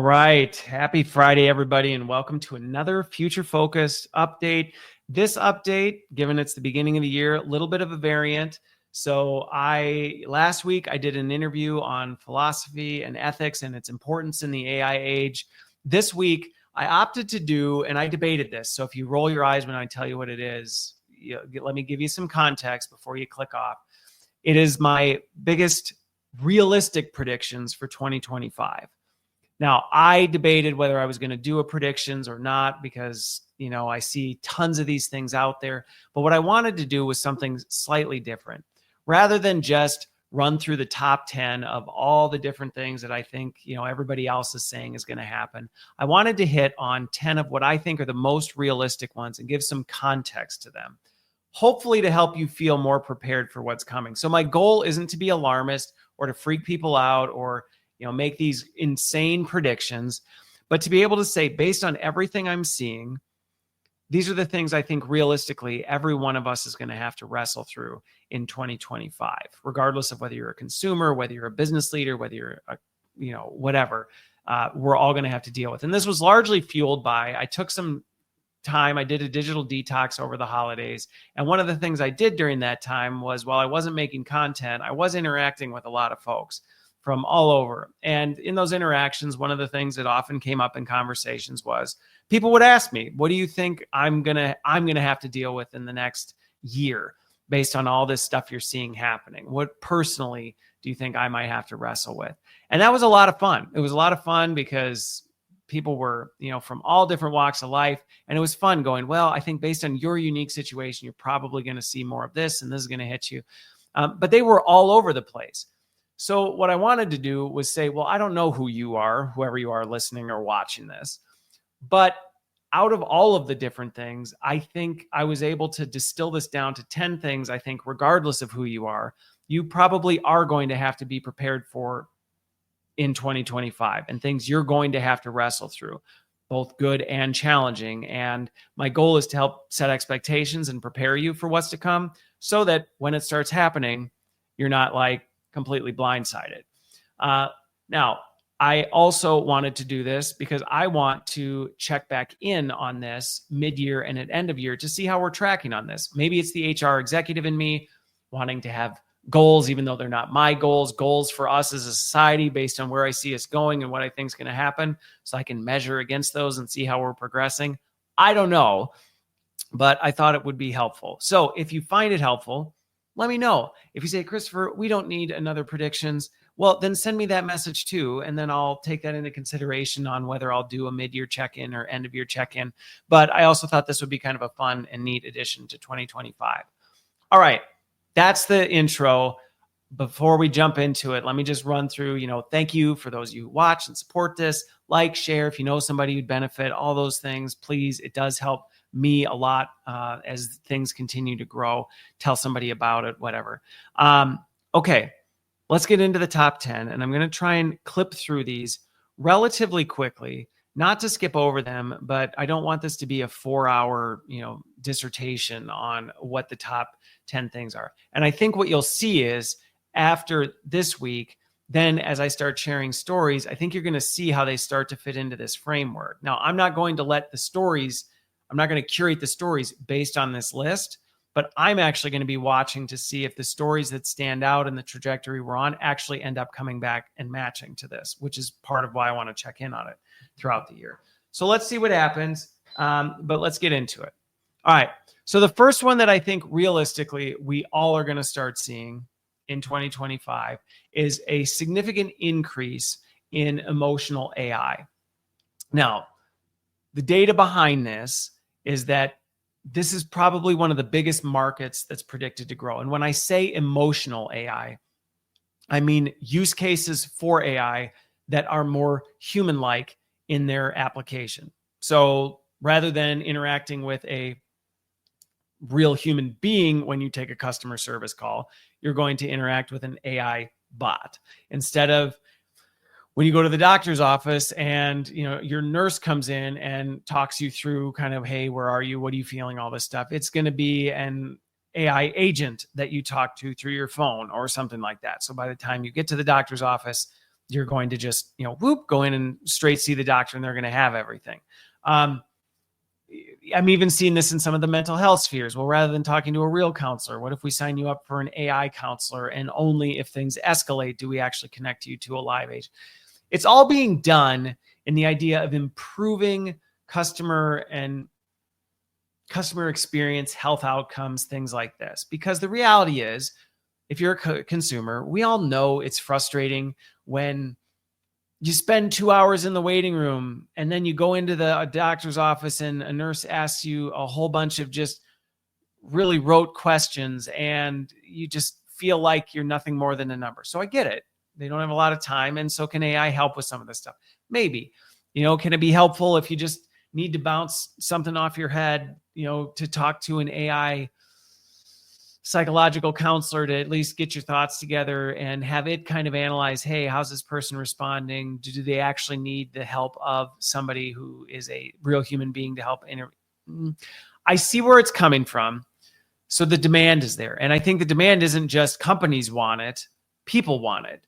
All right. Happy Friday, everybody, and welcome to another Future Focused update. This update, given it's the beginning of the year, a little bit of a variant. So last week I did an interview on philosophy and ethics and its importance in the AI age. This week I opted to do, and I debated this. So if you roll your eyes when I tell you what it is, let me give you some context before you click off. It is my biggest realistic predictions for 2025. Now, I debated whether I was going to do a predictions or not because, I see tons of these things out there. But what I wanted to do was something slightly different. Rather than just run through the top 10 of all the different things that I think, everybody else is saying is going to happen, I wanted to hit on 10 of what I think are the most realistic ones and give some context to them, hopefully to help you feel more prepared for what's coming. So my goal isn't to be alarmist or to freak people out or make these insane predictions, but to be able to say, based on everything I'm seeing, these are the things I think realistically every one of us is going to have to wrestle through in 2025, regardless of whether you're a consumer, whether you're a business leader, whether you're whatever, we're all going to have to deal with. And this was largely fueled by, I took some time, I did a digital detox over the holidays. And one of the things I did during that time was, while I wasn't making content, I was interacting with a lot of folks from all over. And in those interactions, one of the things that often came up in conversations was people would ask me, what do you think I'm going to have to deal with in the next year based on all this stuff you're seeing happening? What personally do you think I might have to wrestle with? And that was a lot of fun. It was a lot of fun because people were, from all different walks of life. And it was fun going, well, I think based on your unique situation, you're probably going to see more of this and this is going to hit you. But they were all over the place. So what I wanted to do was say, well, I don't know who you are, whoever you are listening or watching this, but out of all of the different things, I think I was able to distill this down to 10 things. I think regardless of who you are, you probably are going to have to be prepared for in 2025 and things you're going to have to wrestle through, both good and challenging. And my goal is to help set expectations and prepare you for what's to come so that when it starts happening, you're not like completely blindsided. Now, I also wanted to do this because I want to check back in on this mid-year and at end of year to see how we're tracking on this. Maybe it's the HR executive in me wanting to have goals, even though they're not my goals for us as a society based on where I see us going and what I think is going to happen, so I can measure against those and see how we're progressing. I don't know, but I thought it would be helpful. So if you find it helpful, let me know. If you say, Christopher, we don't need another predictions, well, then send me that message too. And then I'll take that into consideration on whether I'll do a mid-year check-in or end of year check-in. But I also thought this would be kind of a fun and neat addition to 2025. All right. That's the intro. Before we jump into it, let me just run through, thank you for those of you who watch and support this. Like, share, if you know somebody who'd benefit, all those things, please. It does help me a lot as things continue to grow. Tell somebody about it, whatever. Okay, let's get into the top 10. And I'm going to try and clip through these relatively quickly, not to skip over them, but I don't want this to be a 4-hour, dissertation on what the top 10 things are. And I think what you'll see is after this week, then as I start sharing stories, I think you're going to see how they start to fit into this framework. Now, I'm not going to curate the stories based on this list, but I'm actually going to be watching to see if the stories that stand out in the trajectory we're on actually end up coming back and matching to this, which is part of why I want to check in on it throughout the year. So let's see what happens, but let's get into it. All right. So the first one that I think realistically we all are going to start seeing in 2025 is a significant increase in emotional AI. Now, the data behind this is that this is probably one of the biggest markets that's predicted to grow. And when I say emotional AI, I mean use cases for AI that are more human-like in their application. So rather than interacting with a real human being when you take a customer service call, you're going to interact with an AI bot. Instead of when you go to the doctor's office and your nurse comes in and talks you through kind of, hey, where are you? What are you feeling? All this stuff. It's going to be an AI agent that you talk to through your phone or something like that. So by the time you get to the doctor's office, you're going to just, go in and straight see the doctor and they're going to have everything. I'm even seeing this in some of the mental health spheres. Well, rather than talking to a real counselor, what if we sign you up for an AI counselor, and only if things escalate do we actually connect you to a live agent? It's all being done in the idea of improving customer experience, health outcomes, things like this. Because the reality is, if you're a consumer, we all know it's frustrating when you spend 2 hours in the waiting room and then you go into a doctor's office and a nurse asks you a whole bunch of just really rote questions and you just feel like you're nothing more than a number. So I get it. They don't have a lot of time. And so can AI help with some of this stuff? Maybe. Can it be helpful if you just need to bounce something off your head, to talk to an AI psychological counselor to at least get your thoughts together and have it kind of analyze, hey, how's this person responding? Do they actually need the help of somebody who is a real human being to help? I see where it's coming from. So the demand is there. And I think the demand isn't just companies want it, people want it.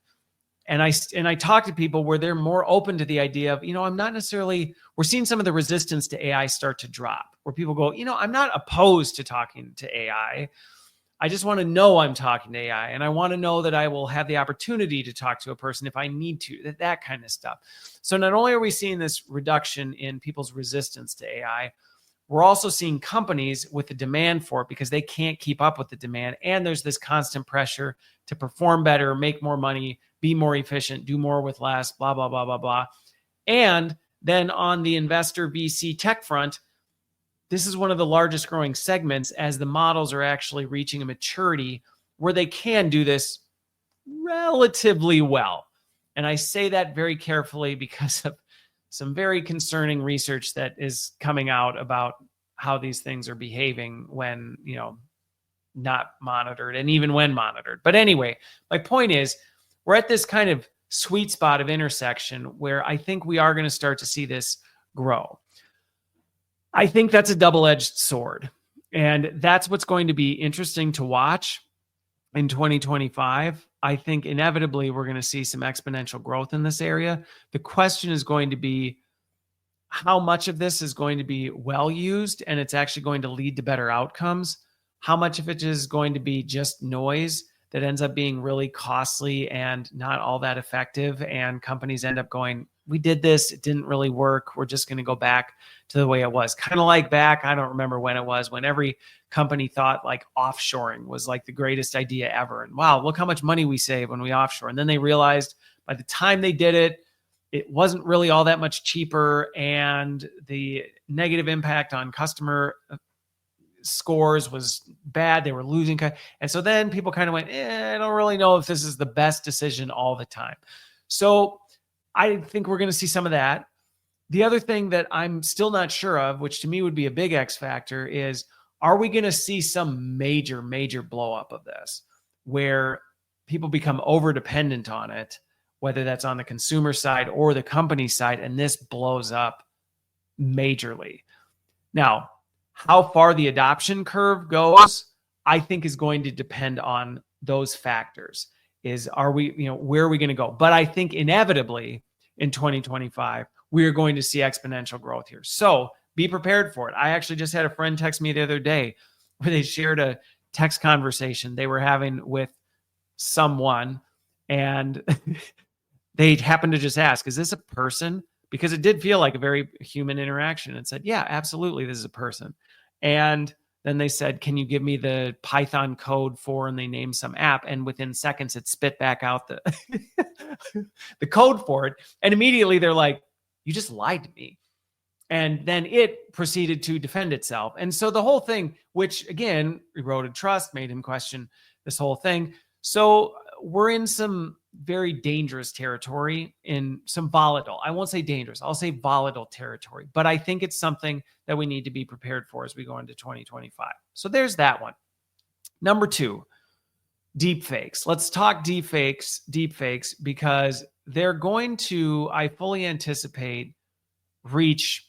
And I talk to people where they're more open to the idea of, I'm not necessarily, we're seeing some of the resistance to AI start to drop, where people go, I'm not opposed to talking to AI. I just want to know I'm talking to AI, and I want to know that I will have the opportunity to talk to a person if I need to, that kind of stuff. So not only are we seeing this reduction in people's resistance to AI, we're also seeing companies with the demand for it because they can't keep up with the demand. And there's this constant pressure to perform better, make more money, be more efficient, do more with less, blah, blah, blah, blah, blah. And then on the investor VC tech front, this is one of the largest growing segments as the models are actually reaching a maturity where they can do this relatively well. And I say that very carefully because of some very concerning research that is coming out about how these things are behaving when, not monitored and even when monitored. But anyway, my point is we're at this kind of sweet spot of intersection where I think we are going to start to see this grow. I think that's a double-edged sword. And that's what's going to be interesting to watch in 2025. I think inevitably we're going to see some exponential growth in this area. The question is going to be how much of this is going to be well used and it's actually going to lead to better outcomes. How much of it is going to be just noise that ends up being really costly and not all that effective. And companies end up going, we did this, it didn't really work. We're just going to go back to the way it was. Kind of like back, I don't remember when it was, when every company thought like offshoring was like the greatest idea ever. And wow, look how much money we save when we offshore. And then they realized by the time they did it, it wasn't really all that much cheaper. And the negative impact on customer scores was bad. They were losing. And so then people kind of went, I don't really know if this is the best decision all the time. So I think we're going to see some of that. The other thing that I'm still not sure of, which to me would be a big X factor, is are we going to see some major, major blow up of this where people become over dependent on it, whether that's on the consumer side or the company side, and this blows up majorly. Now, how far the adoption curve goes, I think is going to depend on those factors. Are we, where are we going to go? But I think inevitably in 2025, we are going to see exponential growth here. So be prepared for it. I actually just had a friend text me the other day where they shared a text conversation they were having with someone, and they happened to just ask, is this a person? Because it did feel like a very human interaction, and said, yeah, absolutely, this is a person. And then they said, can you give me the Python code for, and they named some app, and within seconds it spit back out the the code for it. And immediately they're like, you just lied to me. And then it proceeded to defend itself. And so the whole thing, which again eroded trust, made him question this whole thing. So we're in some very dangerous territory, in some volatile, I won't say dangerous, I'll say volatile territory. But I think it's something that we need to be prepared for as we go into 2025. So there's that one. Number 2, deepfakes. Let's talk deepfakes, because they're going to, I fully anticipate, reach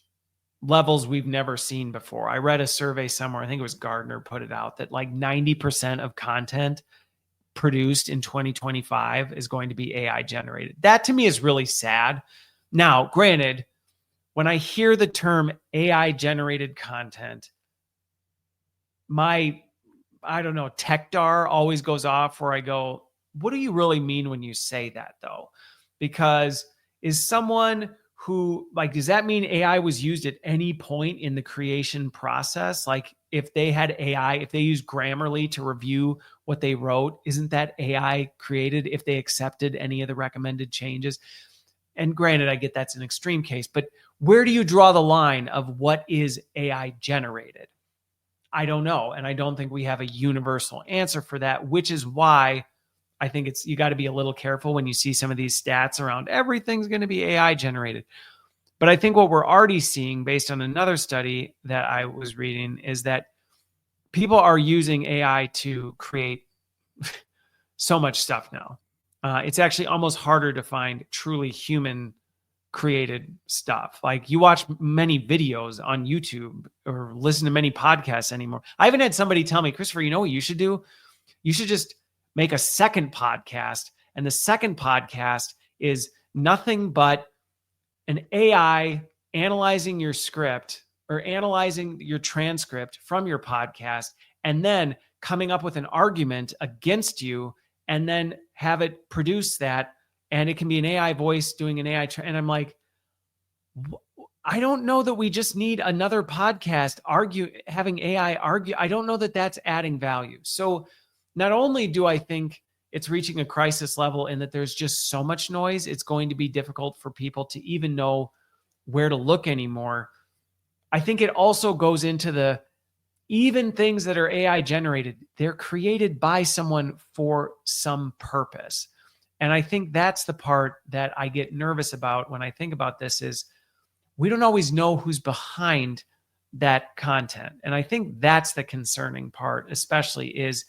levels we've never seen before. I read a survey somewhere, I think it was Gardner put it out, that like 90% of content produced in 2025 is going to be AI generated. That to me is really sad. Now, granted, when I hear the term AI generated content, my, I don't know, tech dar always goes off where I go, what do you really mean when you say that though? Because is someone who, like, does that mean AI was used at any point in the creation process? Like if they had AI, if they used Grammarly to review what they wrote, isn't that AI created if they accepted any of the recommended changes? And granted, I get that's an extreme case, but where do you draw the line of what is AI generated? I don't know. And I don't think we have a universal answer for that, which is why I think it's, you got to be a little careful when you see some of these stats around everything's going to be AI generated. But I think what we're already seeing based on another study that I was reading is that people are using AI to create so much stuff now. It's actually almost harder to find truly human created stuff. Like you watch many videos on YouTube or listen to many podcasts anymore. I haven't had somebody tell me, Christopher, you know what you should do? You should just make a second podcast. And the second podcast is nothing but an AI analyzing your script or analyzing your transcript from your podcast and then coming up with an argument against you and then have it produce that. And it can be an AI voice doing an AI. And I'm like, I don't know that we just need another podcast having AI argue. I don't know that that's adding value. So not only do I think it's reaching a crisis level in that there's just so much noise, it's going to be difficult for people to even know where to look anymore. I think it also goes into the, even things that are AI generated, they're created by someone for some purpose. And I think that's the part that I get nervous about when I think about this is we don't always know who's behind that content. And I think that's the concerning part, especially is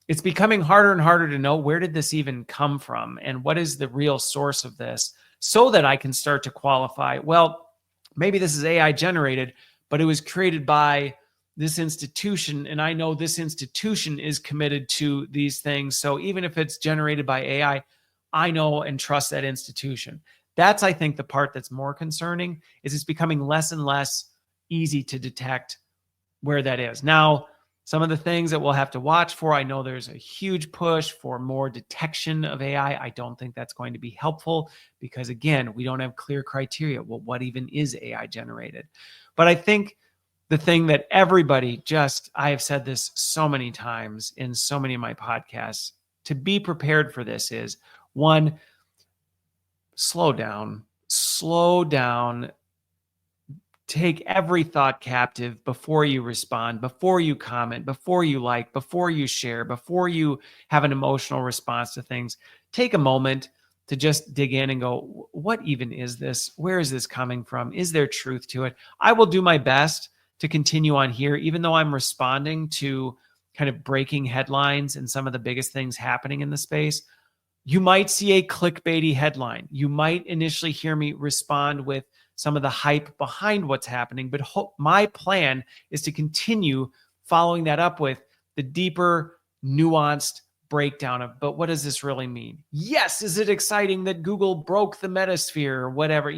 it's becoming harder and harder to know where did this even come from and what is the real source of this so that I can start to qualify, well, maybe this is AI generated, but it was created by this institution. And I know this institution is committed to these things. So even if it's generated by AI, I know and trust that institution. That's, I think, the part that's more concerning is it's becoming less and less easy to detect where that is. Now, some of the things that we'll have to watch for, I know there's a huge push for more detection of AI. I don't think that's going to be helpful because, again, we don't have clear criteria. Well, what even is AI generated? But I think the thing that everybody just, I have said this so many times in so many of my podcasts, to be prepared for this is, one, slow down, take every thought captive before you respond, before you comment, before you like, before you share, before you have an emotional response to things. Take a moment to just dig in and go, what even is this? Where is this coming from? Is there truth to it? I will do my best to continue on here, even though I'm responding to kind of breaking headlines and some of the biggest things happening in the space. You might see a clickbaity headline. You might initially hear me respond with some of the hype behind what's happening, but my plan is to continue following that up with the deeper, nuanced breakdown of, but what does this really mean? Yes, is it exciting that Google broke the metasphere or whatever,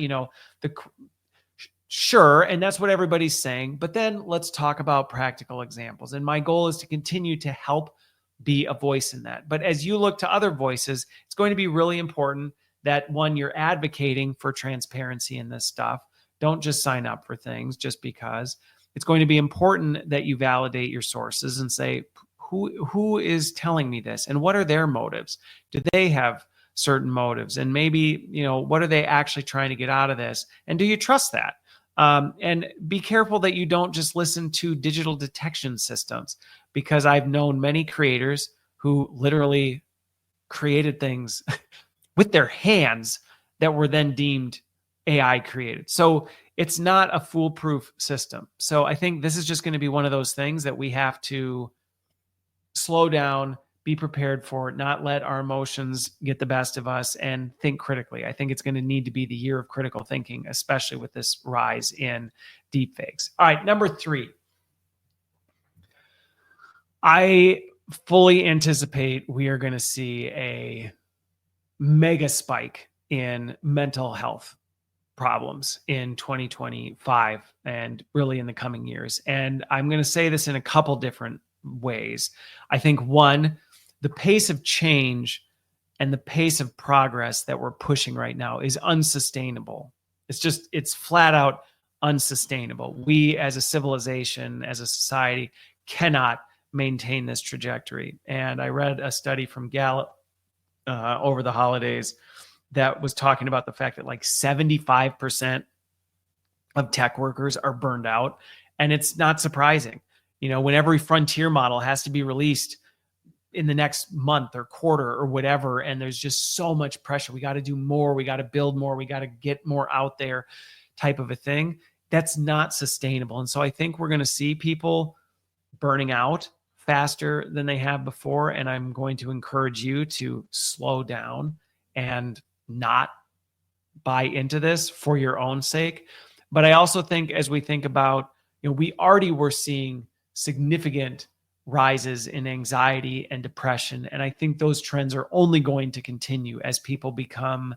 sure, and that's what everybody's saying, but then let's talk about practical examples. And my goal is to continue to help be a voice in that. But as you look to other voices, it's going to be really important that, one, you're advocating for transparency in this stuff. Don't just sign up for things just because. It's going to be important that you validate your sources and say, who is telling me this and what are their motives? Do they have certain motives? And maybe, what are they actually trying to get out of this? And do you trust that? And be careful that you don't just listen to digital detection systems, because I've known many creators who literally created things with their hands that were then deemed AI created. So it's not a foolproof system. So I think this is just going to be one of those things that we have to slow down, be prepared for, not let our emotions get the best of us, and think critically. I think it's going to need to be the year of critical thinking, especially with this rise in deepfakes. All right, number 3. I fully anticipate we are going to see a mega spike in mental health problems in 2025 and really in the coming years. And I'm going to say this in a couple different ways. I think one, the pace of change and the pace of progress that we're pushing right now is unsustainable. It's flat out unsustainable. We as a civilization, as a society, cannot maintain this trajectory. And I read a study from Gallup over the holidays that was talking about the fact that like 75% of tech workers are burned out. And it's not surprising. When every frontier model has to be released in the next month or quarter or whatever, and there's just so much pressure. We got to do more. We got to build more. We got to get more out there type of a thing. That's not sustainable. And so I think we're going to see people burning out faster than they have before. And I'm going to encourage you to slow down and not buy into this for your own sake. But I also think as we think about, we already were seeing significant rises in anxiety and depression. And I think those trends are only going to continue as people become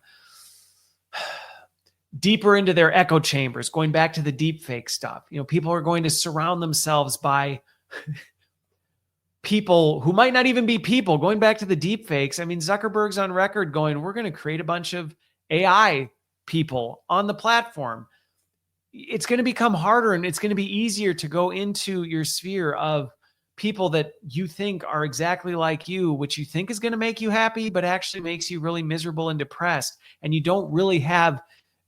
deeper into their echo chambers, going back to the deepfake stuff. People are going to surround themselves by people who might not even be people. Going back to the deepfakes, I mean, Zuckerberg's on record going, we're going to create a bunch of AI people on the platform. It's going to become harder and it's going to be easier to go into your sphere of people that you think are exactly like you, which you think is going to make you happy, but actually makes you really miserable and depressed. And you don't really have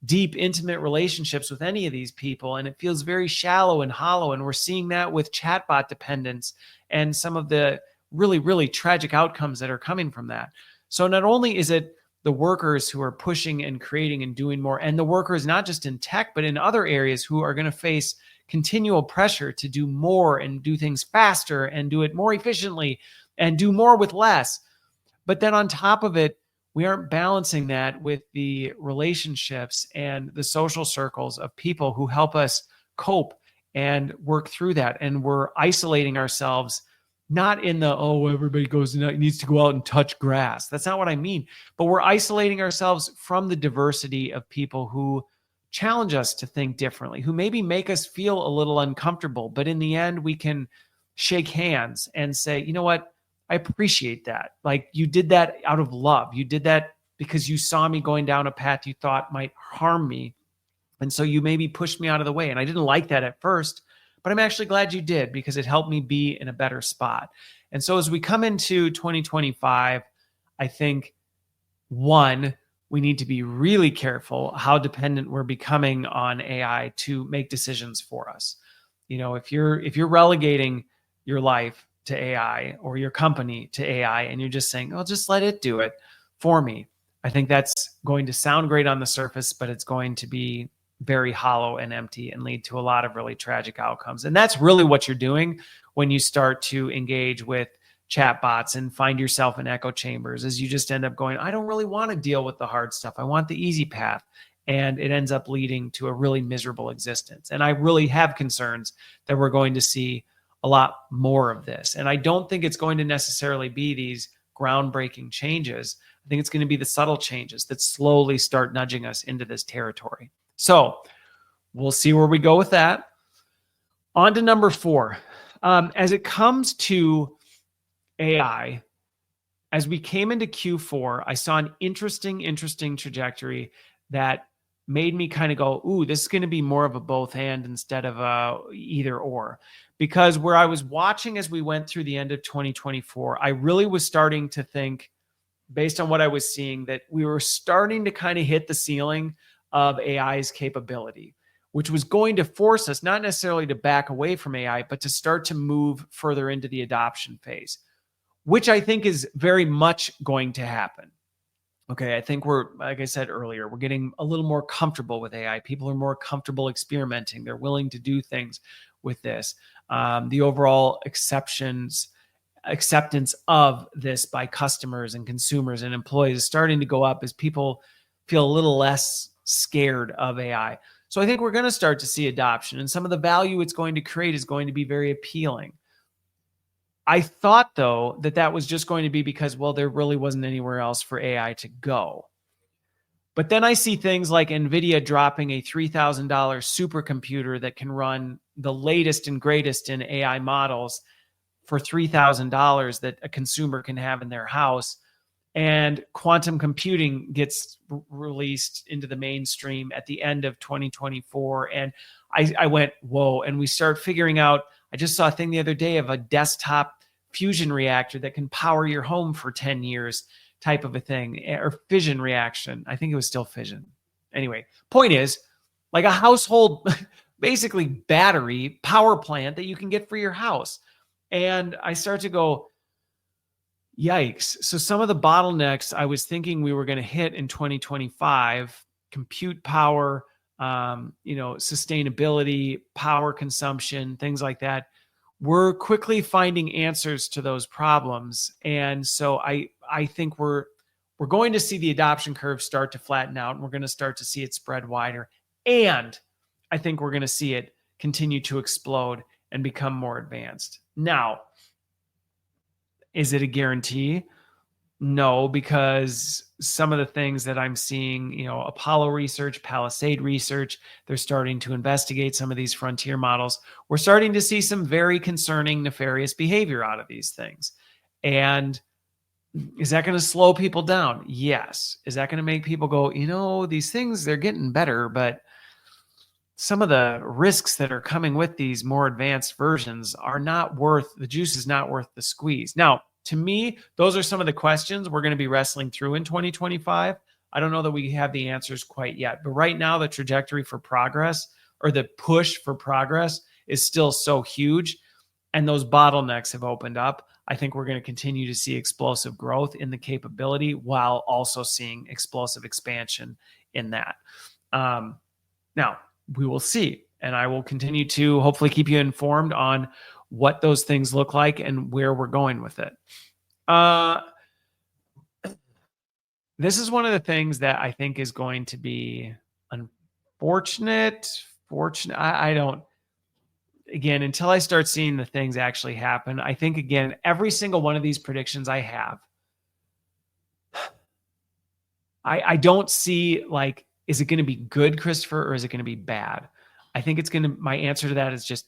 deep, intimate relationships with any of these people. And it feels very shallow and hollow. And we're seeing that with chatbot dependence and some of the really, really tragic outcomes that are coming from that. So not only is it the workers who are pushing and creating and doing more, and the workers not just in tech, but in other areas who are going to face continual pressure to do more and do things faster and do it more efficiently and do more with less. But then on top of it, we aren't balancing that with the relationships and the social circles of people who help us cope and work through that. And we're isolating ourselves, not in the, everybody needs to go out and touch grass. That's not what I mean. But we're isolating ourselves from the diversity of people who challenge us to think differently, who maybe make us feel a little uncomfortable. But in the end, we can shake hands and say, you know what? I appreciate that. Like, you did that out of love. You did that because you saw me going down a path you thought might harm me. And so you maybe pushed me out of the way. And I didn't like that at first, but I'm actually glad you did because it helped me be in a better spot. And so as we come into 2025, I think, one, we need to be really careful how dependent we're becoming on AI to make decisions for us. If you're relegating your life to AI or your company to AI and you're just saying, just let it do it for me, I think that's going to sound great on the surface, but it's going to be very hollow and empty and lead to a lot of really tragic outcomes. And that's really what you're doing when you start to engage with chatbots and find yourself in echo chambers, is you just end up going, I don't really want to deal with the hard stuff. I want the easy path. And it ends up leading to a really miserable existence. And I really have concerns that we're going to see a lot more of this. And I don't think it's going to necessarily be these groundbreaking changes. I think it's going to be the subtle changes that slowly start nudging us into this territory. So we'll see where we go with that. On to number 4. As it comes to AI, as we came into Q4, I saw an interesting trajectory that made me kind of go, ooh, this is going to be more of a both and instead of a either or. Because where I was watching as we went through the end of 2024, I really was starting to think, based on what I was seeing, that we were starting to kind of hit the ceiling of AI's capability, which was going to force us not necessarily to back away from AI, but to start to move further into the adoption phase, which I think is very much going to happen. Okay, I think we're, like I said earlier, we're getting a little more comfortable with AI. People are more comfortable experimenting. They're willing to do things with this. The overall acceptance of this by customers and consumers and employees is starting to go up as people feel a little less scared of AI. So I think we're going to start to see adoption, and some of the value it's going to create is going to be very appealing. I thought, though, that was just going to be because, well, there really wasn't anywhere else for AI to go. But then I see things like NVIDIA dropping a $3,000 supercomputer that can run the latest and greatest in AI models for $3,000 that a consumer can have in their house. And quantum computing gets released into the mainstream at the end of 2024. And I went, whoa. And we start figuring out, I just saw a thing the other day of a desktop fusion reactor that can power your home for 10 years type of a thing, or fission reaction. I think it was still fission. Anyway, point is, like a household, basically battery power plant that you can get for your house. And I start to go, yikes. So some of the bottlenecks I was thinking we were going to hit in 2025, compute power, sustainability, power consumption, things like that, we're quickly finding answers to those problems. And so I think we're going to see the adoption curve start to flatten out, and we're going to start to see it spread wider. And I think we're going to see it continue to explode and become more advanced. Now, is it a guarantee? No, because some of the things that I'm seeing, Apollo research, Palisade research, they're starting to investigate some of these frontier models. We're starting to see some very concerning, nefarious behavior out of these things. And is that going to slow people down? Yes. Is that going to make people go, these things, they're getting better, but some of the risks that are coming with these more advanced versions are not worth, the juice is not worth the squeeze. Now, to me, those are some of the questions we're going to be wrestling through in 2025. I don't know that we have the answers quite yet, but right now the trajectory for progress, or the push for progress, is still so huge, and those bottlenecks have opened up. I think we're going to continue to see explosive growth in the capability while also seeing explosive expansion in that. Now, we will see, and I will continue to hopefully keep you informed on what those things look like and where we're going with it. This is one of the things that I think is going to be fortunate. I don't, again, until I start seeing the things actually happen, I think, again, every single one of these predictions I have, I don't see, like, is it going to be good, Christopher, or is it going to be bad? I think my answer to that is just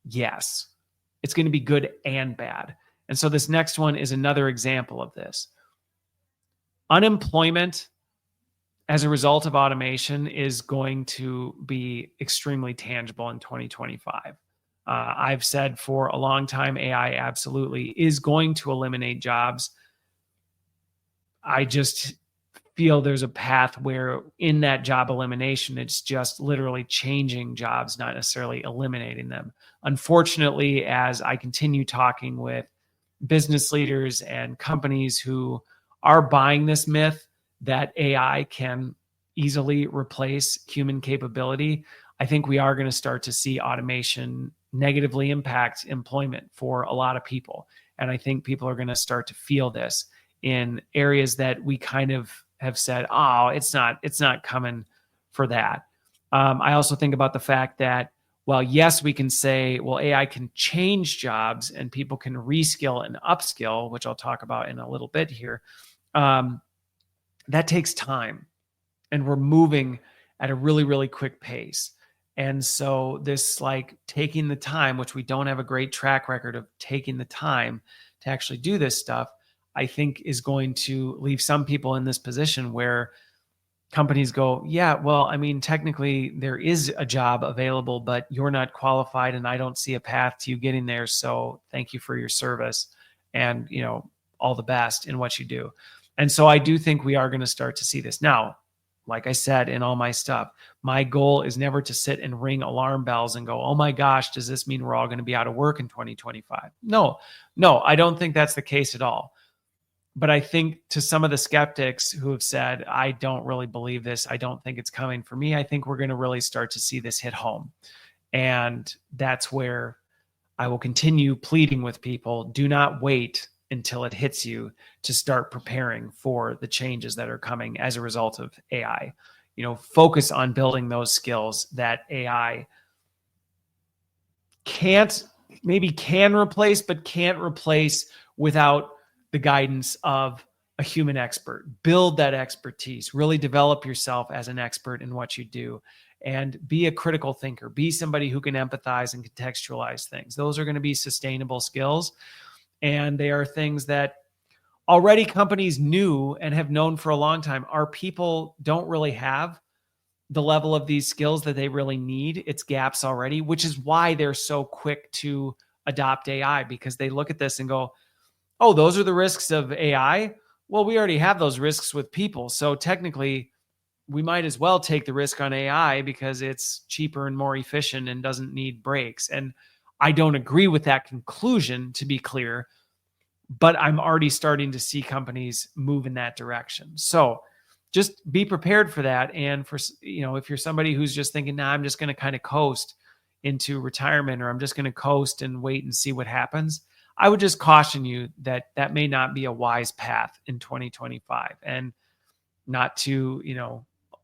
yes. It's going to be good and bad. And so this next one is another example of this. Unemployment as a result of automation is going to be extremely tangible in 2025. I've said for a long time, AI absolutely is going to eliminate jobs. I just feel there's a path where in that job elimination, it's just literally changing jobs, not necessarily eliminating them. Unfortunately, as I continue talking with business leaders and companies who are buying this myth that AI can easily replace human capability, I think we are going to start to see automation negatively impact employment for a lot of people. And I think people are going to start to feel this in areas that we kind of have said, oh, it's not coming for that. I also think about the fact that, well, yes, we can say, well, AI can change jobs and people can reskill and upskill, which I'll talk about in a little bit here. That takes time, and we're moving at a really, really quick pace. And so this, like, taking the time, which we don't have a great track record of taking the time to actually do this stuff, I think is going to leave some people in this position where companies go, yeah, well, I mean, technically there is a job available, but you're not qualified and I don't see a path to you getting there. So thank you for your service and, all the best in what you do. And so I do think we are going to start to see this. Now, like I said, in all my stuff, my goal is never to sit and ring alarm bells and go, oh my gosh, does this mean we're all going to be out of work in 2025? No, I don't think that's the case at all. But I think to some of the skeptics who have said, I don't really believe this, I don't think it's coming for me, I think we're going to really start to see this hit home. And that's where I will continue pleading with people, do not wait until it hits you to start preparing for the changes that are coming as a result of AI. Focus on building those skills that AI can't maybe can replace, but can't replace without the guidance of a human expert. Build that expertise, really develop yourself as an expert in what you do, and be a critical thinker. Be somebody who can empathize and contextualize things. Those are going to be sustainable skills. And they are things that already companies knew and have known for a long time. Our people don't really have the level of these skills that they really need. It's gaps already, which is why they're so quick to adopt AI, because they look at this and go, oh, those are the risks of AI. Well, we already have those risks with people. So technically, we might as well take the risk on AI because it's cheaper and more efficient and doesn't need breaks. And I don't agree with that conclusion, to be clear, but I'm already starting to see companies move in that direction. So just be prepared for that. And for, if you're somebody who's just thinking, nah, I'm just going to kind of coast into retirement, or I'm just going to coast and wait and see what happens, I would just caution you that that may not be a wise path in 2025, and not to,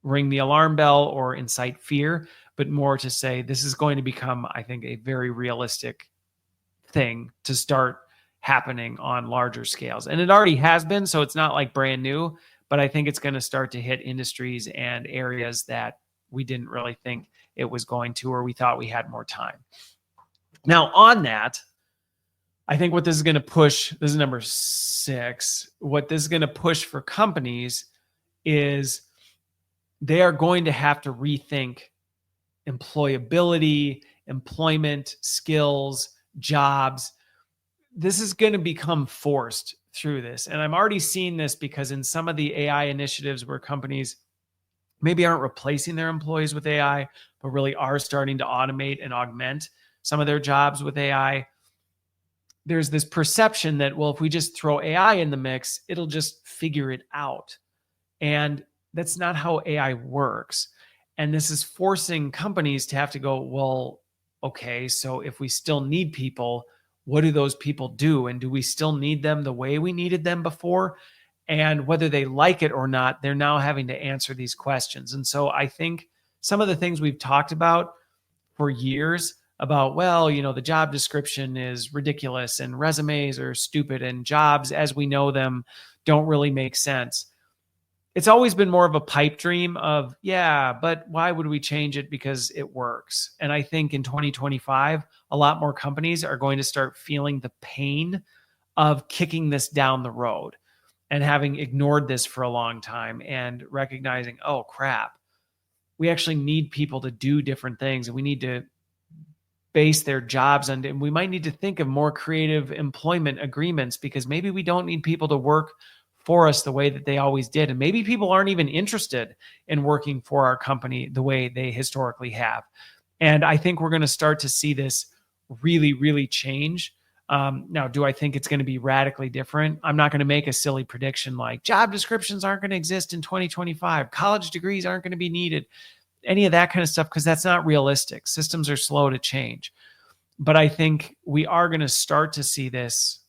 ring the alarm bell or incite fear, but more to say this is going to become, I think, a very realistic thing to start happening on larger scales. And it already has been, so it's not like brand new, but I think it's going to start to hit industries and areas that we didn't really think it was going to, or we thought we had more time. Now, on that, I think what this is going to push, this is number 6, what this is going to push for companies is they are going to have to rethink employability, employment, skills, jobs. This is going to become forced through this. And I'm already seeing this because in some of the AI initiatives where companies maybe aren't replacing their employees with AI, but really are starting to automate and augment some of their jobs with AI, there's this perception that, well, if we just throw AI in the mix, it'll just figure it out. And that's not how AI works. And this is forcing companies to have to go, well, okay, so if we still need people, what do those people do? And do we still need them the way we needed them before? And whether they like it or not, they're now having to answer these questions. And so I think some of the things we've talked about for years about, well, the job description is ridiculous and resumes are stupid and jobs as we know them don't really make sense. It's always been more of a pipe dream of, yeah, but why would we change it? Because it works. And I think in 2025, a lot more companies are going to start feeling the pain of kicking this down the road and having ignored this for a long time and recognizing, oh, crap, we actually need people to do different things, and we need to base their jobs on, and we might need to think of more creative employment agreements, because maybe we don't need people to work for us the way that they always did. And maybe people aren't even interested in working for our company the way they historically have. And I think we're going to start to see this really, really change. Now, do I think it's going to be radically different? I'm not going to make a silly prediction like job descriptions aren't going to exist in 2025. College degrees aren't going to be needed. Any of that kind of stuff, because that's not realistic. Systems are slow to change. But I think we are going to start to see this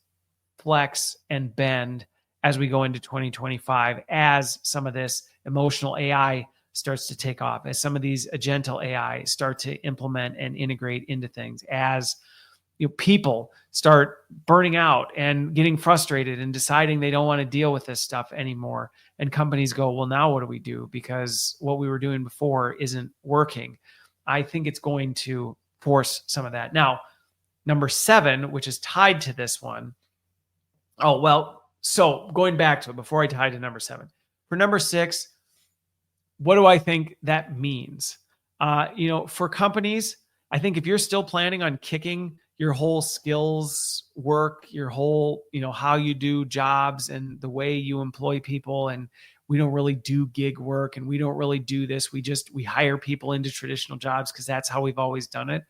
flex and bend as we go into 2025, as some of this emotional AI starts to take off, as some of these agental AI start to implement and integrate into things, as people start burning out and getting frustrated and deciding they don't want to deal with this stuff anymore. And companies go, well, now what do we do? Because what we were doing before isn't working. I think it's going to force some of that. Now, number 7, which is tied to this one. Oh, well, so going back to it before I tie to number 7, for number 6, what do I think that means? For companies, I think if you're still planning on kicking your whole skills work, your whole, how you do jobs and the way you employ people, and we don't really do gig work and we don't really do this. We hire people into traditional jobs because that's how we've always done it.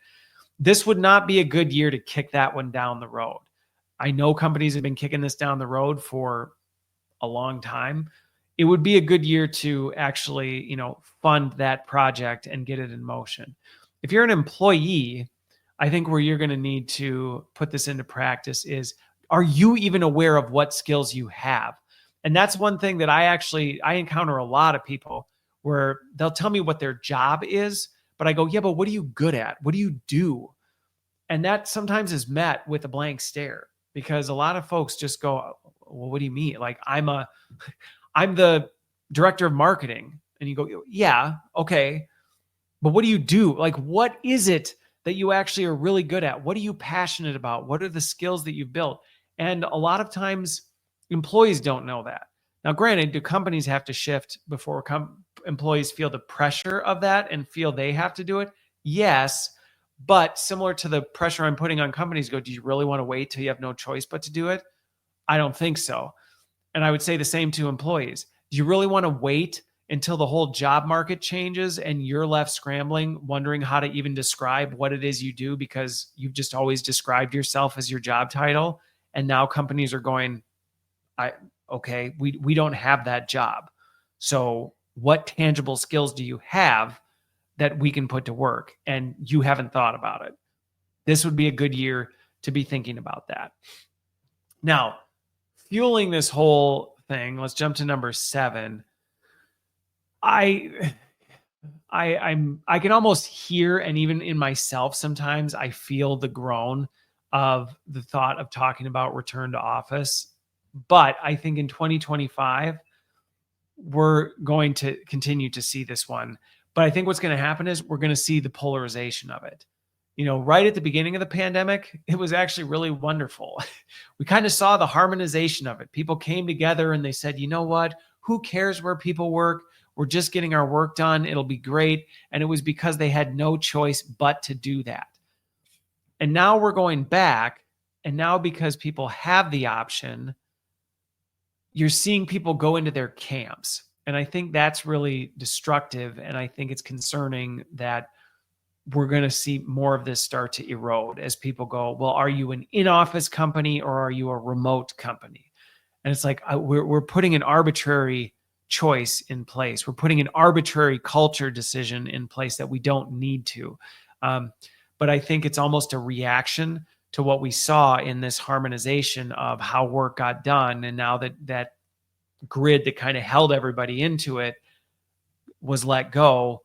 This would not be a good year to kick that one down the road. I know companies have been kicking this down the road for a long time. It would be a good year to actually, fund that project and get it in motion. If you're an employee, I think where you're going to need to put this into practice is, are you even aware of what skills you have? And that's one thing that I encounter a lot of people where they'll tell me what their job is, but I go, yeah, but what are you good at? What do you do? And that sometimes is met with a blank stare, because a lot of folks just go, well, what do you mean? Like, I'm the director of marketing. And you go, yeah, okay. But what do you do? Like, what is it that you actually are really good at? What are you passionate about? What are the skills that you've built? And a lot of times employees don't know that. Now, granted, do companies have to shift before employees feel the pressure of that and feel they have to do it? Yes. But similar to the pressure I'm putting on companies, do you really want to wait till you have no choice but to do it? I don't think so. And I would say the same to employees. Do you really want to wait until the whole job market changes and you're left scrambling, wondering how to even describe what it is you do because you've just always described yourself as your job title? And now companies are going, we don't have that job. So what tangible skills do you have that we can put to work? And you haven't thought about it. This would be a good year to be thinking about that. Now, fueling this whole thing, let's jump to number 7. I can almost hear, and even in myself sometimes I feel the groan of the thought of talking about return to office. But I think in 2025, we're going to continue to see this one. But I think what's going to happen is we're going to see the polarization of it. Right at the beginning of the pandemic, it was actually really wonderful. We kind of saw the harmonization of it. People came together and they said, you know what? Who cares where people work? We're just getting our work done. It'll be great. And it was because they had no choice but to do that. And now we're going back. And now because people have the option, you're seeing people go into their camps. And I think that's really destructive. And I think it's concerning that we're going to see more of this start to erode as people go, well, are you an in-office company or are you a remote company? And it's like, we're putting an arbitrary choice in place. We're putting an arbitrary culture decision in place that we don't need to. But I think it's almost a reaction to what we saw in this harmonization of how work got done. And now that grid that kind of held everybody into it was let go,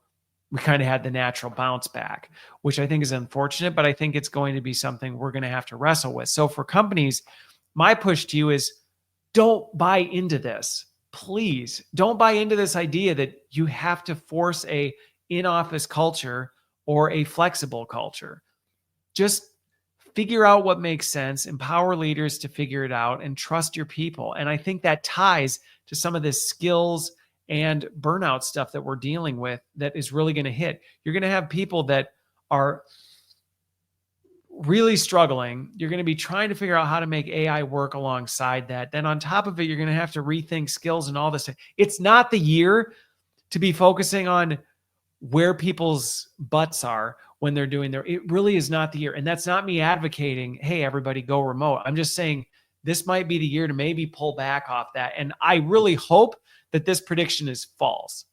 we kind of had the natural bounce back, which I think is unfortunate, but I think it's going to be something we're going to have to wrestle with. So for companies, my push to you is don't buy into this. Please don't buy into this idea that you have to force a in-office culture or a flexible culture. Just figure out what makes sense, empower leaders to figure it out, and trust your people. And I think that ties to some of this skills and burnout stuff that we're dealing with that is really going to hit. You're going to have people that are really struggling. You're going to be trying to figure out how to make AI work alongside that. Then on top of it, you're going to have to rethink skills and all this. It's not the year to be focusing on where people's butts are when they're doing it really is not the year. And that's not me advocating, hey, everybody go remote. I'm just saying this might be the year to maybe pull back off that. And I really hope that this prediction is false.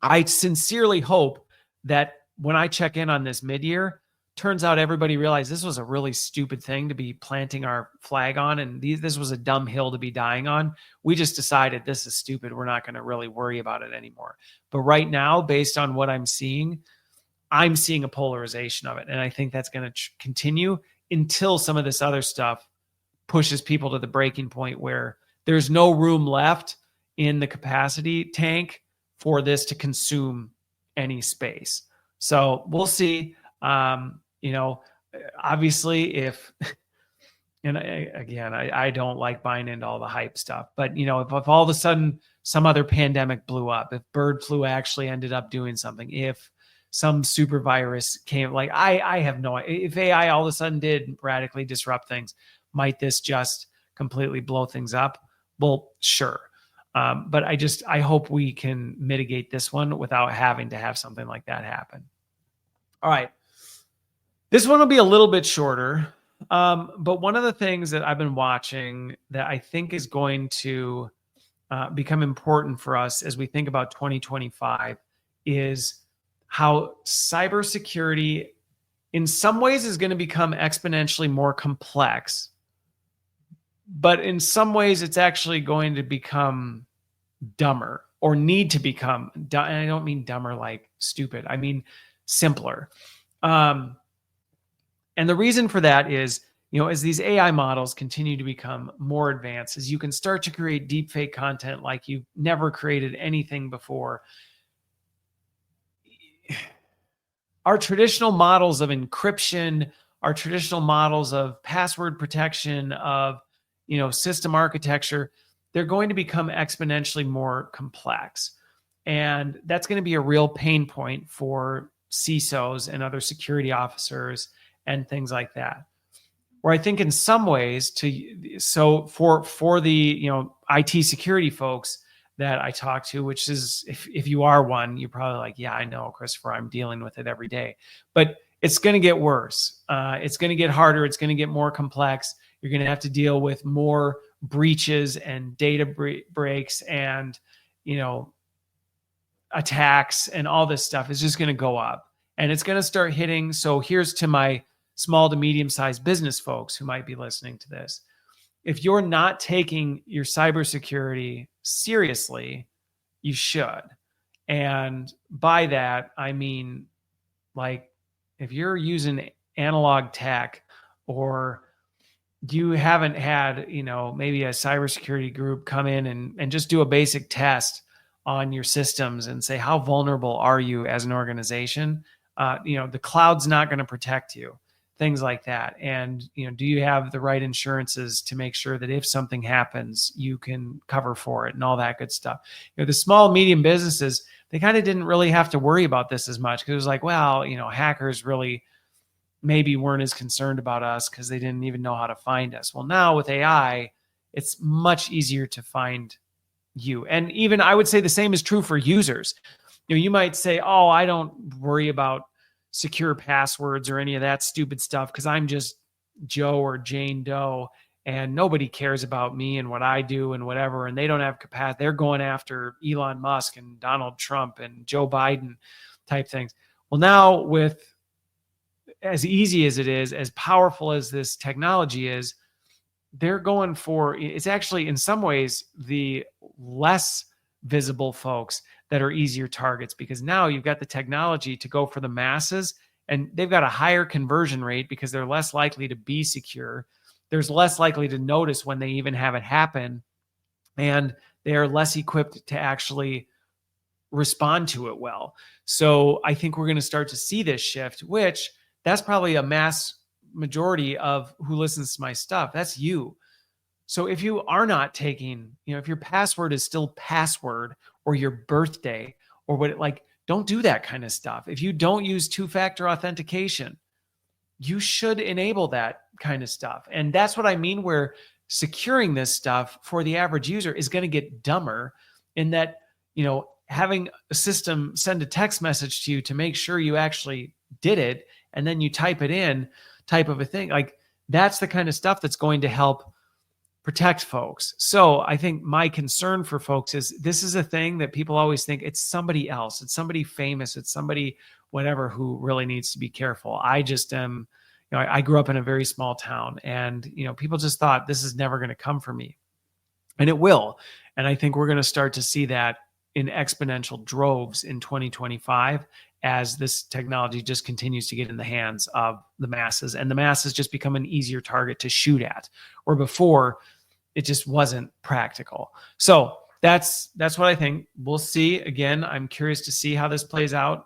I sincerely hope that when I check in on this mid-year, turns out everybody realized this was a really stupid thing to be planting our flag on, and this was a dumb hill to be dying on. We just decided this is stupid. We're not going to really worry about it anymore. But right now, based on what I'm seeing a polarization of it. And I think that's going to continue until some of this other stuff pushes people to the breaking point where there's no room left in the capacity tank for this to consume any space. So we'll see. Obviously if, and I don't like buying into all the hype stuff, but if all of a sudden some other pandemic blew up, if bird flu actually ended up doing something, if some super virus came, like I have no idea. If AI all of a sudden did radically disrupt things, might this just completely blow things up? Well, sure. But I hope we can mitigate this one without having to have something like that happen. All right. This one will be a little bit shorter. But one of the things that I've been watching that I think is going to become important for us as we think about 2025 is how cybersecurity in some ways is going to become exponentially more complex, but in some ways it's actually going to become dumber or need to become, and I don't mean dumber like stupid, I mean simpler. And And the reason for that is, as these AI models continue to become more advanced, as you can start to create deepfake content like you've never created anything before, our traditional models of encryption, our traditional models of password protection, of system architecture, they're going to become exponentially more complex. And that's going to be a real pain point for CISOs and other security officers and things like that. Where I think in some ways for the IT security folks that I talk to, which is if you are one, you're probably like, yeah, I know, Christopher, I'm dealing with it every day. But it's going to get worse. It's going to get harder. It's going to get more complex. You're going to have to deal with more breaches and data breaks and attacks, and all this stuff is just going to go up, and it's going to start hitting. So here's to my small to medium-sized business folks who might be listening to this. If you're not taking your cybersecurity seriously, you should. And by that, I mean, like, if you're using analog tech, or you haven't had, maybe a cybersecurity group come in and just do a basic test on your systems and say, how vulnerable are you as an organization? The cloud's not going to protect you, things like that. And, do you have the right insurances to make sure that if something happens, you can cover for it and all that good stuff? The small, medium businesses, they kind of didn't really have to worry about this as much, because it was like, well, hackers really maybe weren't as concerned about us because they didn't even know how to find us. Well, now with AI, it's much easier to find you. And even I would say the same is true for users. You might say, oh, I don't worry about secure passwords or any of that stupid stuff because I'm just Joe or Jane Doe, and nobody cares about me and what I do and whatever, and they don't have capacity. They're going after Elon Musk and Donald Trump and Joe Biden type things. Well, now, with as easy as it is, as powerful as this technology is, they're going for, it's actually in some ways the less visible folks that are easier targets, because now you've got the technology to go for the masses, and they've got a higher conversion rate because they're less likely to be secure. There's less likely to notice when they even have it happen, and they are less equipped to actually respond to it well. So I think we're going to start to see this shift, which that's probably a mass majority of who listens to my stuff. That's you. So if you are not taking, if your password is still password or your birthday or don't do that kind of stuff. If you don't use two-factor authentication, you should enable that kind of stuff. And that's what I mean, where securing this stuff for the average user is going to get dumber, in that, having a system send a text message to you to make sure you actually did it, and then you type it in, type of a thing. Like, that's the kind of stuff that's going to help protect folks. So I think my concern for folks is, this is a thing that people always think it's somebody else, it's somebody famous, it's somebody whatever who really needs to be careful. I just am, I grew up in a very small town, and, people just thought this is never going to come for me, and it will. And I think we're going to start to see that in exponential droves in 2025, as this technology just continues to get in the hands of the masses, and the masses just become an easier target to shoot at, where before it just wasn't practical. So that's what I think. We'll see. Again, I'm curious to see how this plays out.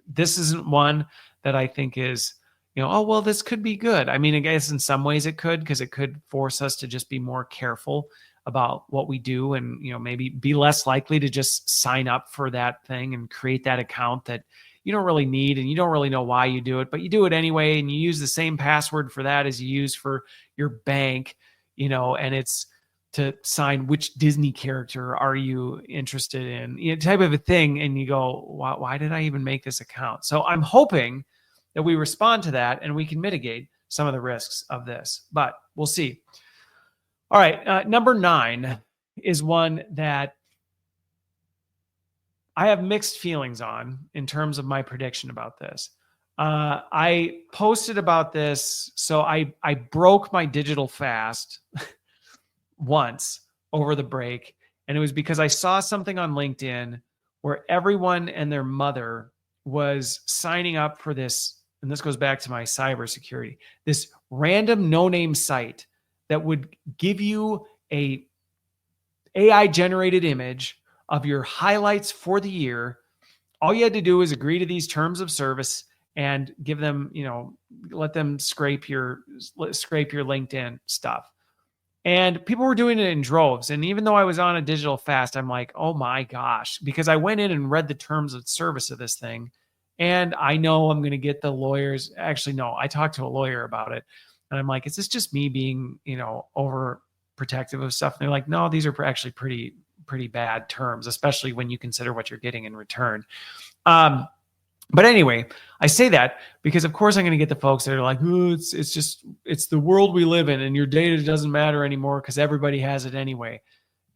This isn't one that I think is, oh, well, this could be good. I mean, I guess in some ways it could, because it could force us to just be more careful about what we do, and maybe be less likely to just sign up for that thing and create that account that you don't really need, and you don't really know why you do it, but you do it anyway, and you use the same password for that as you use for your bank, and it's to sign which Disney character are you interested in, type of a thing, and you go, why did I even make this account? So I'm hoping that we respond to that and we can mitigate some of the risks of this, but we'll see. All right, number 9 is one that I have mixed feelings on in terms of my prediction about this. I posted about this. So I broke my digital fast once over the break, and it was because I saw something on LinkedIn where everyone and their mother was signing up for this and this goes back to my cybersecurity, this random no-name site that would give you a AI generated image of your highlights for the year. All you had to do is agree to these terms of service and give them, let them scrape your LinkedIn stuff. And people were doing it in droves. And even though I was on a digital fast, I'm like, oh my gosh, because I went in and read the terms of service of this thing. And I know I'm going to get the lawyers. Actually, no, I talked to a lawyer about it. And I'm like, is this just me being, overprotective of stuff? And they're like, no, these are actually pretty bad terms, especially when you consider what you're getting in return. But anyway, I say that because of course I'm going to get the folks that are like, oh, it's the world we live in and your data doesn't matter anymore because everybody has it anyway.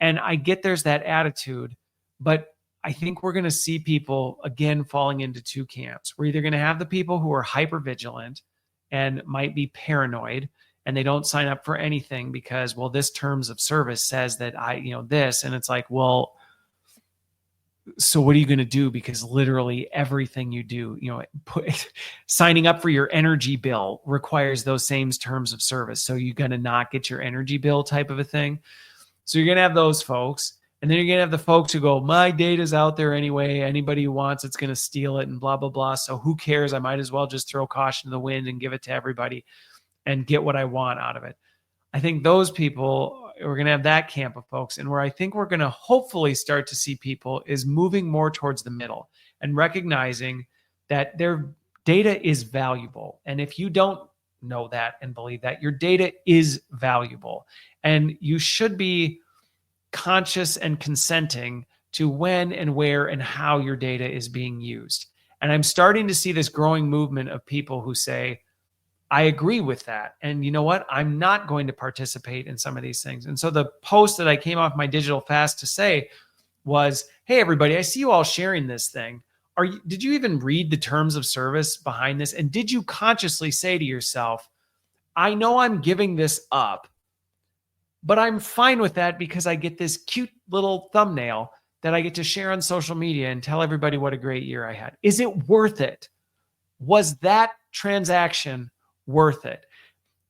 And I get there's that attitude, but I think we're going to see people again falling into two camps. We're either going to have the people who are hyper vigilant and might be paranoid and they don't sign up for anything because, well, this terms of service says that this, and it's like, well, so what are you going to do? Because literally everything you do, signing up for your energy bill requires those same terms of service. So you're going to not get your energy bill type of a thing. So you're going to have those folks. And then you're going to have the folks who go, my data's out there anyway. Anybody who wants it's going to steal it and blah, blah, blah. So who cares? I might as well just throw caution to the wind and give it to everybody and get what I want out of it. I think those people, we're going to have that camp of folks. And where I think we're going to hopefully start to see people is moving more towards the middle and recognizing that their data is valuable. And if you don't know that and believe that, your data is valuable. And you should be conscious and consenting to when and where and how your data is being used. And I'm starting to see this growing movement of people who say, I agree with that. And you know what? I'm not going to participate in some of these things. And so the post that I came off my digital fast to say was, hey, everybody, I see you all sharing this thing. Did you even read the terms of service behind this? And did you consciously say to yourself, I know I'm giving this up, but I'm fine with that because I get this cute little thumbnail that I get to share on social media and tell everybody what a great year I had. Is it worth it? Was that transaction worth it?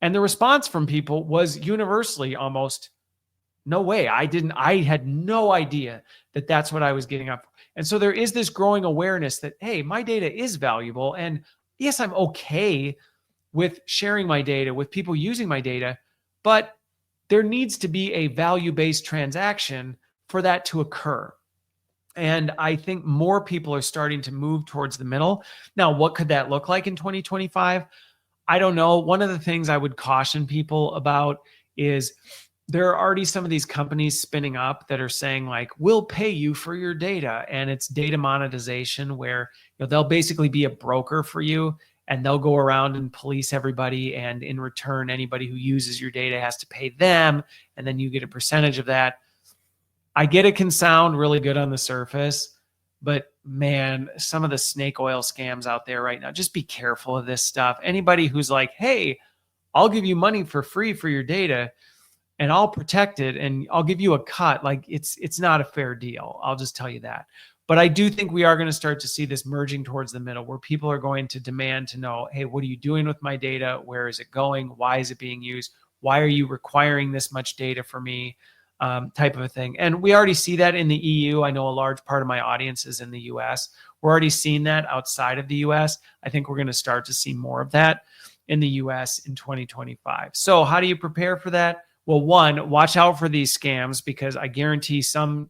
And the response from people was universally almost, no way. I had no idea that that's what I was getting up for. And so there is this growing awareness that, hey, my data is valuable. And yes, I'm okay with sharing my data with people using my data, but there needs to be a value-based transaction for that to occur. And I think more people are starting to move towards the middle. Now, what could that look like in 2025? I don't know. One of the things I would caution people about is there are already some of these companies spinning up that are saying like, we'll pay you for your data. And it's data monetization where they'll basically be a broker for you and they'll go around and police everybody. And in return, anybody who uses your data has to pay them. And then you get a percentage of that. I get it can sound really good on the surface, but man, some of the snake oil scams out there right now, just be careful of this stuff. Anybody who's like, hey, I'll give you money for free for your data and I'll protect it and I'll give you a cut. Like it's not a fair deal. I'll just tell you that. But I do think we are going to start to see this merging towards the middle where people are going to demand to know, hey, what are you doing with my data? Where is it going? Why is it being used? Why are you requiring this much data for me? Type of a thing. And we already see that in the EU. I know a large part of my audience is in the US. We're already seeing that outside of the US. I think we're going to start to see more of that in the US in 2025. So how do you prepare for that? Well, one, watch out for these scams because I guarantee some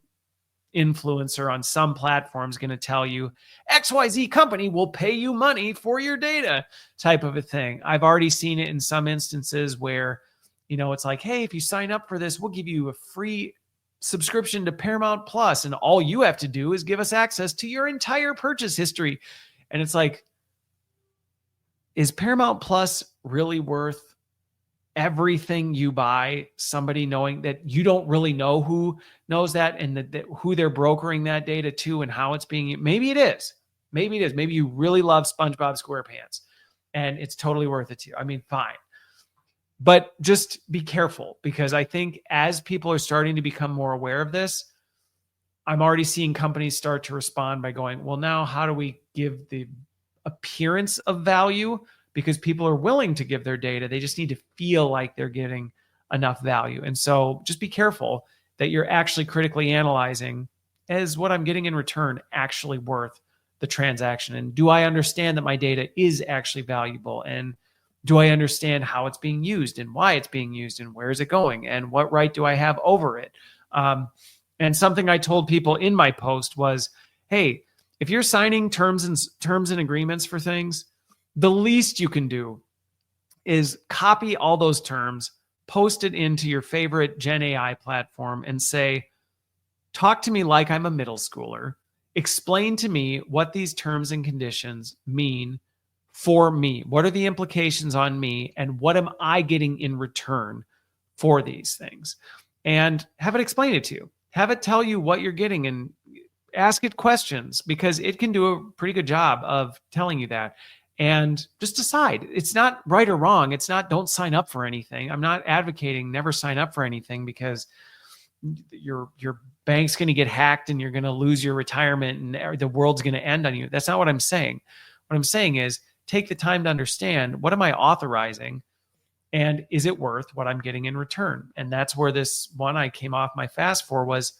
influencer on some platform is going to tell you XYZ company will pay you money for your data type of a thing. I've already seen it in some instances where it's like, hey, if you sign up for this, we'll give you a free subscription to Paramount Plus, and all you have to do is give us access to your entire purchase history. And it's like, is Paramount Plus really worth everything you buy? Somebody knowing that you don't really know who knows that and that who they're brokering that data to and how it's being used. Maybe it is. Maybe it is. Maybe you really love SpongeBob SquarePants and it's totally worth it to you. I mean, fine. But just be careful because I think as people are starting to become more aware of this, I'm already seeing companies start to respond by going, well, now how do we give the appearance of value because people are willing to give their data. They just need to feel like they're getting enough value. And so just be careful that you're actually critically analyzing, is what I'm getting in return actually worth the transaction? And do I understand that my data is actually valuable? And do I understand how it's being used and why it's being used and where is it going and what right do I have over it? And something I told people in my post was, hey, if you're signing terms and agreements for things, the least you can do is copy all those terms, post it into your favorite Gen AI platform and say, talk to me like I'm a middle schooler. Explain to me what these terms and conditions mean for me. What are the implications on me? And what am I getting in return for these things? And have it explain it to you. Have it tell you what you're getting and ask it questions, because it can do a pretty good job of telling you that. And just decide. It's not right or wrong. It's not don't sign up for anything. I'm not advocating never sign up for anything because your bank's going to get hacked and you're going to lose your retirement and the world's going to end on you. That's not what I'm saying. What I'm saying is take the time to understand, what am I authorizing and is it worth what I'm getting in return? And that's where this one I came off my fast for was,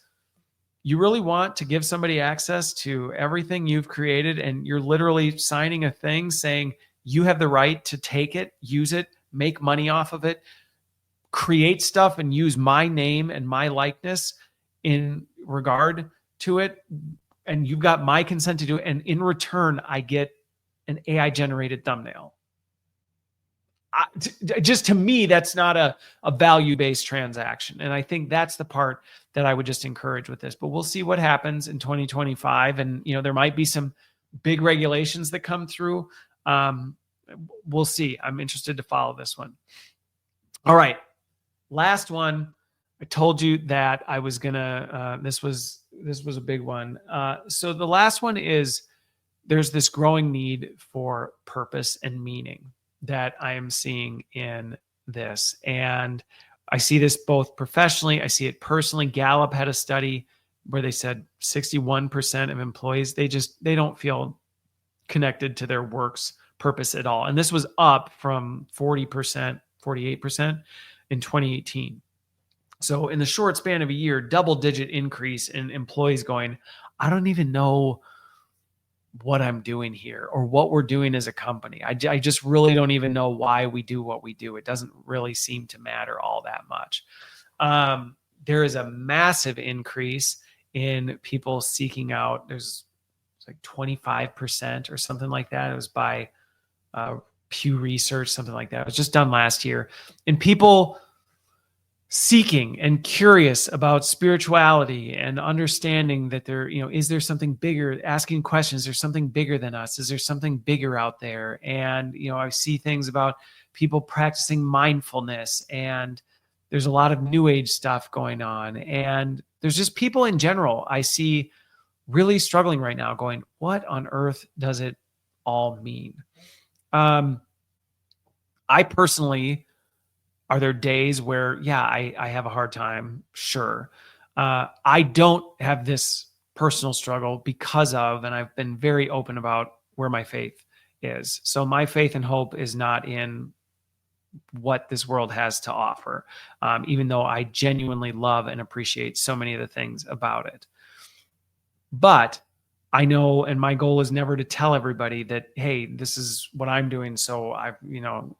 you really want to give somebody access to everything you've created and you're literally signing a thing saying you have the right to take it, use it, make money off of it, create stuff and use my name and my likeness in regard to it. And you've got my consent to do it. And in return, I get an AI generated thumbnail. Just to me, that's not a value-based transaction. And I think that's the part that I would just encourage with this. But we'll see what happens in 2025. And, there might be some big regulations that come through. We'll see. I'm interested to follow this one. All right. Last one. I told you that I was gonna, this was a big one. So the last one is, there's this growing need for purpose and meaning that I am seeing in this. And I see this both professionally, I see it personally. Gallup had a study where they said 61% of employees, they don't feel connected to their work's purpose at all. And this was up from 48% in 2018. So in the short span of a year, double-digit increase in employees going, I don't even know what I'm doing here or what we're doing as a company. I just really don't even know why we do what we do. It doesn't really seem to matter all that much. There is a massive increase in people seeking out. There's like 25% or something like that. It was by Pew Research, something like that. It was just done last year. And people seeking and curious about spirituality and understanding that there, is there something bigger, asking questions, there's something bigger than us. Is there something bigger out there? And, I see things about people practicing mindfulness, and there's a lot of new age stuff going on. And there's just people in general I see really struggling right now going, what on earth does it all mean? I personally, are there days where, I have a hard time? Sure. I don't have this personal struggle because of, and I've been very open about where my faith is. So my faith and hope is not in what this world has to offer, even though I genuinely love and appreciate so many of the things about it. But I know, and my goal is never to tell everybody that, hey, this is what I'm doing. So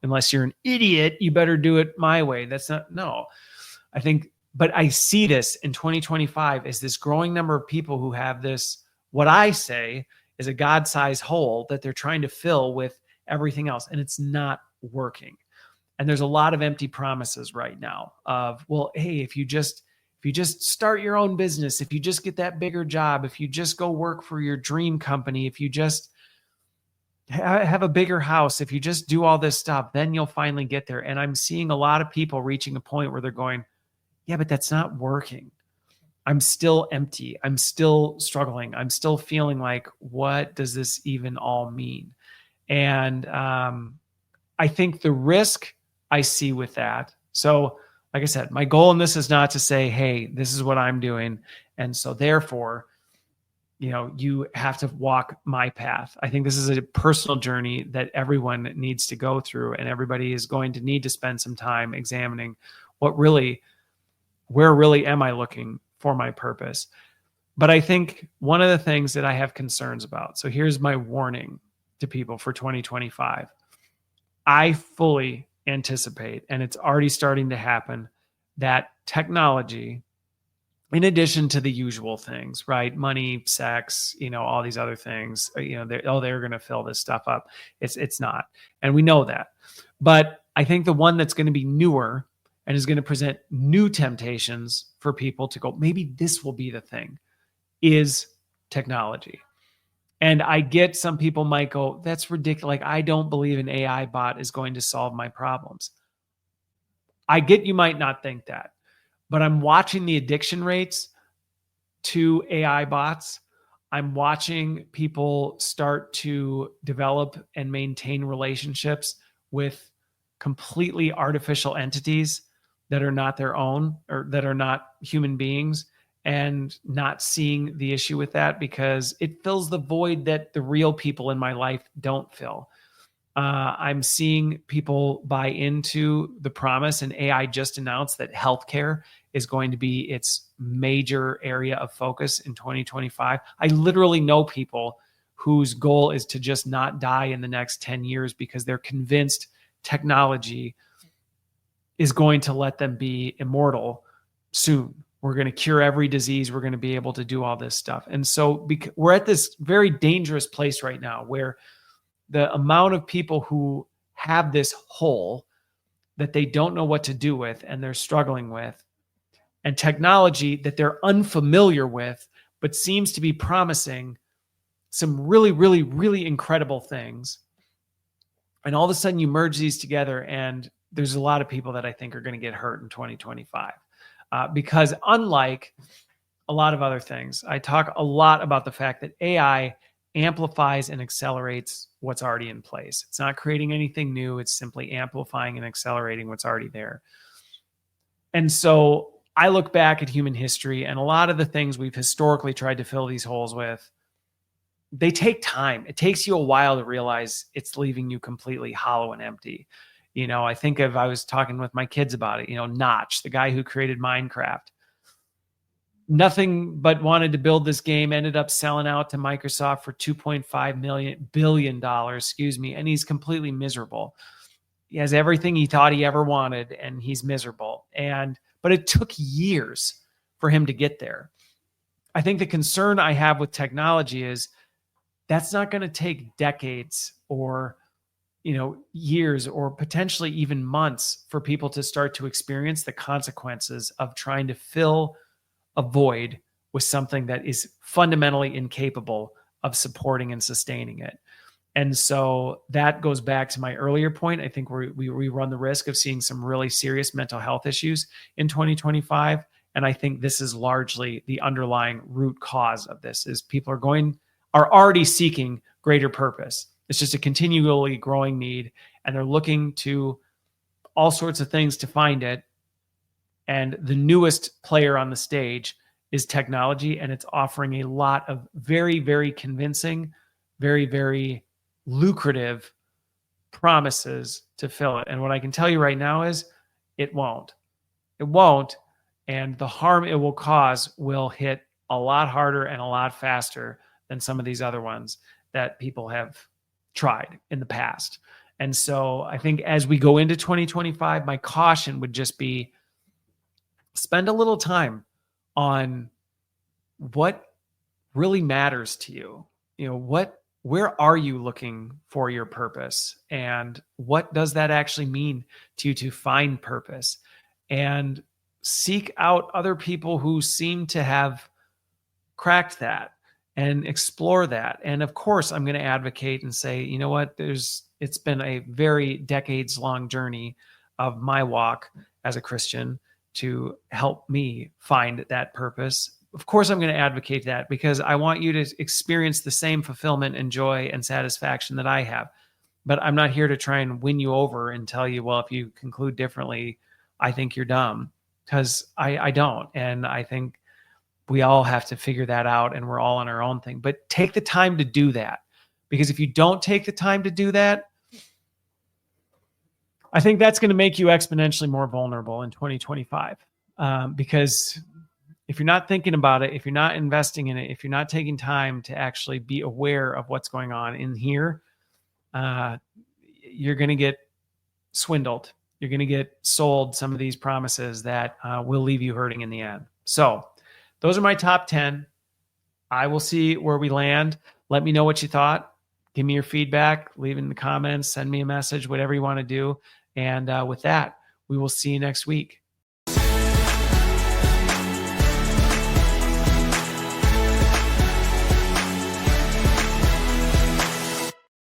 unless you're an idiot, you better do it my way. That's not, no, I think, but I see this in 2025 as this growing number of people who have this, what I say is a God-sized hole that they're trying to fill with everything else. And it's not working. And there's a lot of empty promises right now of, well, hey, if you just start your own business, if you just get that bigger job, if you just go work for your dream company, if you just have a bigger house, if you just do all this stuff, then you'll finally get there. And I'm seeing a lot of people reaching a point where they're going, yeah, but that's not working. I'm still empty. I'm still struggling. I'm still feeling like, what does this even all mean? And I think the risk I see with that. So like I said, my goal in this is not to say, hey, this is what I'm doing, and so therefore you have to walk my path. I think this is a personal journey that everyone needs to go through, and everybody is going to need to spend some time examining where really am I looking for my purpose. But I think one of the things that I have concerns about, so here's my warning to people for 2025. I fully anticipate, and it's already starting to happen, that technology, in addition to the usual things, right? Money, sex, all these other things, they're going to fill this stuff up. It's not. And we know that. But I think the one that's going to be newer and is going to present new temptations for people to go, maybe this will be the thing, is technology. And I get some people might go, that's ridiculous. Like, I don't believe an AI bot is going to solve my problems. I get you might not think that, but I'm watching the addiction rates to AI bots. I'm watching people start to develop and maintain relationships with completely artificial entities that are not their own or that are not human beings, and not seeing the issue with that because it fills the void that the real people in my life don't fill. I'm seeing people buy into the promise, and AI just announced that healthcare is going to be its major area of focus in 2025. I literally know people whose goal is to just not die in the next 10 years because they're convinced technology is going to let them be immortal soon. We're going to cure every disease. We're going to be able to do all this stuff. And so we're at this very dangerous place right now where the amount of people who have this hole that they don't know what to do with and they're struggling with, and technology that they're unfamiliar with, but seems to be promising some really, really, really incredible things. And all of a sudden you merge these together, and there's a lot of people that I think are going to get hurt in 2025. Because unlike a lot of other things, I talk a lot about the fact that AI amplifies and accelerates what's already in place. It's not creating anything new. It's simply amplifying and accelerating what's already there. And so I look back at human history, and a lot of the things we've historically tried to fill these holes with, they take time. It takes you a while to realize it's leaving you completely hollow and empty. I was talking with my kids about it, Notch, the guy who created Minecraft, nothing but wanted to build this game, ended up selling out to Microsoft for $2.5 billion, and he's completely miserable. He has everything he thought he ever wanted, and he's miserable. But it took years for him to get there. I think the concern I have with technology is that's not going to take decades or years or potentially even months for people to start to experience the consequences of trying to fill a void with something that is fundamentally incapable of supporting and sustaining it. And so that goes back to my earlier point. I think we run the risk of seeing some really serious mental health issues in 2025. And I think this is largely the underlying root cause of this, is people are already seeking greater purpose. It's just a continually growing need, and they're looking to all sorts of things to find it. And the newest player on the stage is technology, and it's offering a lot of very, very convincing, very, very lucrative promises to fill it. And what I can tell you right now is it won't. It won't. And the harm it will cause will hit a lot harder and a lot faster than some of these other ones that people have tried in the past. And so I think as we go into 2025, my caution would just be spend a little time on what really matters to you. Where are you looking for your purpose? And what does that actually mean to you to find purpose? And seek out other people who seem to have cracked that and explore that. And of course, I'm going to advocate and say, you know what, it's been a very decades long journey of my walk as a Christian to help me find that purpose. Of course, I'm going to advocate that because I want you to experience the same fulfillment and joy and satisfaction that I have. But I'm not here to try and win you over and tell you, well, if you conclude differently, I think you're dumb, because I don't. And I think We all have to figure that out, and we're all on our own thing. But take the time to do that, because if you don't take the time to do that, I think that's going to make you exponentially more vulnerable in 2025. Because if you're not thinking about it, if you're not investing in it, if you're not taking time to actually be aware of what's going on in here, you're going to get swindled. You're going to get sold some of these promises that will leave you hurting in the end. So those are my top 10. I will see where we land. Let me know what you thought. Give me your feedback. Leave it in the comments. Send me a message, whatever you want to do. And with that, we will see you next week.